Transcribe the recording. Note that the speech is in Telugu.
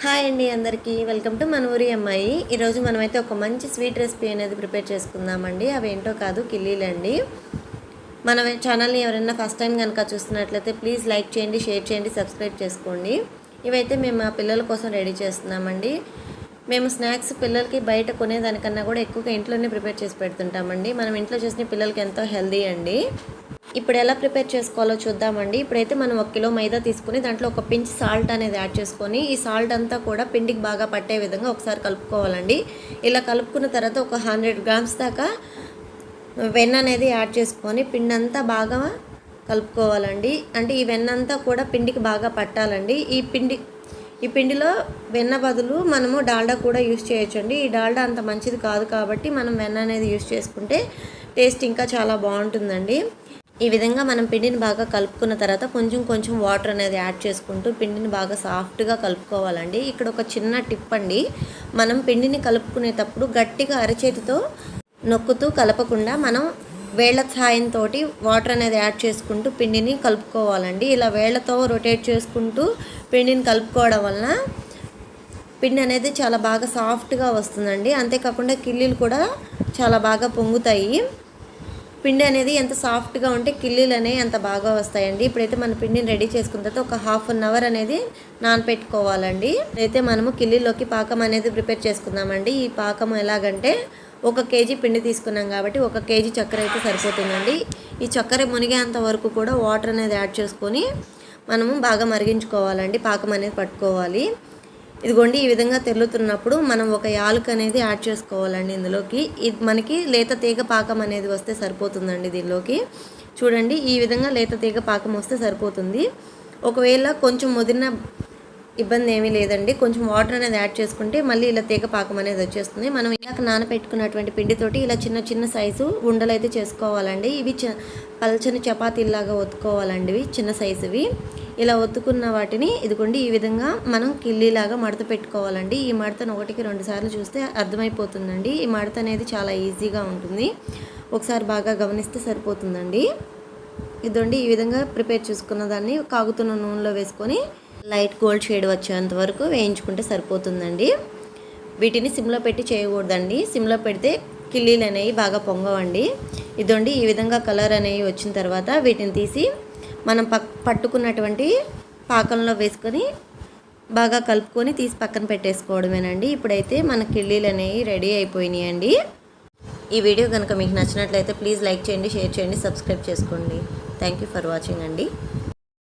హాయ్ అండి అందరికీ వెల్కమ్ టు మన ఊరి అమ్మాయి. ఈరోజు మనమైతే ఒక మంచి స్వీట్ రెసిపీ అనేది ప్రిపేర్ చేసుకుందామండి. అవి ఏంటో కాదు, కిల్లీలండి. మన ఛానల్ని ఎవరైనా ఫస్ట్ టైం కనుక చూస్తున్నట్లయితే ప్లీజ్ లైక్ చేయండి, షేర్ చేయండి, సబ్స్క్రైబ్ చేసుకోండి. ఇవైతే మేము మా పిల్లల కోసం రెడీ చేస్తున్నామండి. మేము స్నాక్స్ పిల్లలకి బయట కొనేదానికన్నా కూడా ఎక్కువగా ఇంట్లోనే ప్రిపేర్ చేసి పెడుతుంటామండి. మనం ఇంట్లో చేసిన పిల్లలకి ఎంతో హెల్దీ అండి. ఇప్పుడు ఎలా ప్రిపేర్ చేసుకోవాలో చూద్దామండి. ఇప్పుడైతే మనం 1 కిలో మైదా తీసుకుని దాంట్లో ఒక పించ్ సాల్ట్ అనేది యాడ్ చేసుకొని ఈ సాల్ట్ అంతా కూడా పిండికి బాగా పట్టే విధంగా ఒకసారి కలుపుకోవాలండి. ఇలా కలుపుకున్న తర్వాత ఒక 100 గ్రామ్స్ దాకా వెన్న అనేది యాడ్ చేసుకొని పిండి అంతా బాగా కలుపుకోవాలండి. అంటే ఈ వెన్న అంతా కూడా పిండికి బాగా పట్టాలండి. ఈ పిండిలో వెన్న బదులు మనము డాల్డా కూడా యూస్ చేయొచ్చండి. ఈ డాల్డా అంత మంచిది కాదు కాబట్టి మనం వెన్న అనేది యూస్ చేసుకుంటే టేస్ట్ ఇంకా చాలా బాగుంటుందండి. ఈ విధంగా మనం పిండిని బాగా కలుపుకున్న తర్వాత కొంచెం వాటర్ అనేది యాడ్ చేసుకుంటూ పిండిని బాగా సాఫ్ట్గా కలుపుకోవాలండి. ఇక్కడ ఒక చిన్న టిప్ అండి. మనం పిండిని కలుపుకునేటప్పుడు గట్టిగా అరచేతితో నొక్కుతూ కలపకుండా మనం వేళ్ల సాయంతో వాటర్ అనేది యాడ్ చేసుకుంటూ పిండిని కలుపుకోవాలండి. ఇలా వేళ్లతో రొటేట్ చేసుకుంటూ పిండిని కలుపుకోవడం వలన పిండి అనేది చాలా బాగా సాఫ్ట్గా వస్తుందండి. అంతేకాకుండా కిల్లీలు కూడా చాలా బాగా పొంగుతాయి. పిండి అనేది ఎంత సాఫ్ట్గా ఉంటే కిల్లీలు అనేవి అంత బాగా వస్తాయండి. ఇప్పుడైతే మన పిండిని రెడీ చేసుకున్న తర్వాత ఒక ½ అవర్ అనేది నానపెట్టుకోవాలండి. అయితే మనము కిల్లీలోకి పాకం అనేది ప్రిపేర్ చేసుకుందామండి. ఈ పాకం ఎలాగంటే 1 కేజీ పిండి తీసుకున్నాం కాబట్టి 1 కేజీ చక్కెర అయితే సరిపోతుందండి. ఈ చక్కెర మునిగేంత వరకు కూడా వాటర్ అనేది యాడ్ చేసుకొని మనము బాగా మరిగించుకోవాలండి. పాకం అనేది పట్టుకోవాలి. ఇదిగోండి, ఈ విధంగా తెల్లుతున్నప్పుడు మనం ఒక యాలక్ అనేది యాడ్ చేసుకోవాలండి ఇందులోకి. ఇది మనకి లేత తీగ పాకం అనేది వస్తే సరిపోతుందండి. దీనిలోకి చూడండి, ఈ విధంగా లేత తీగ పాకం వస్తే సరిపోతుంది. ఒకవేళ కొంచెం ముదిరిన ఇబ్బంది ఏమీ లేదండి. కొంచెం వాటర్ అనేది యాడ్ చేసుకుంటే మళ్ళీ ఇలా తీగ పాకం అనేది వచ్చేస్తుంది. మనం ఇలాగ నానపెట్టుకున్నటువంటి పిండితోటి ఇలా చిన్న సైజు ఉండలు అయితే చేసుకోవాలండి. ఇవి పల్చని చపాతీలాగా ఒత్తుకోవాలండి. ఇవి చిన్న సైజువి. ఇలా ఒత్తుకున్న వాటిని ఇదిగోండి ఈ విధంగా మనం కిల్లీలాగా మడత పెట్టుకోవాలండి. ఈ మడతను 1కి 2 సార్లు చూస్తే అర్థమైపోతుందండి. ఈ మడత అనేది చాలా ఈజీగా ఉంటుంది. ఒకసారి బాగా గమనిస్తే సరిపోతుందండి. ఇదండి, ఈ విధంగా ప్రిపేర్ చేసుకున్న దాన్ని కాగుతున్న నూనెలో వేసుకొని లైట్ గోల్డ్ షేడ్ వచ్చేంత వరకు వేయించుకుంటే సరిపోతుందండి. వీటిని సిమ్లో పెట్టి చేయకూడదండి. సిమ్లో పెడితే కిల్లీలు అనేవి బాగా పొంగవండి. ఇదండి, ఈ విధంగా కలర్ అనేవి వచ్చిన తర్వాత వీటిని తీసి మనం పట్టుకున్నటువంటి పాకంలో వేసుకొని బాగా కలుపుకొని తీసి పక్కన పెట్టేసుకోవడమేనండి. ఇప్పుడైతే మన కిల్లీలు అనేవి రెడీ అయిపోయినాయండి. ఈ వీడియో కనుక మీకు నచ్చినట్లయితే ప్లీజ్ లైక్ చేయండి, షేర్ చేయండి, సబ్స్క్రైబ్ చేసుకోండి. థ్యాంక్ యూ ఫర్ వాచింగ్ అండి.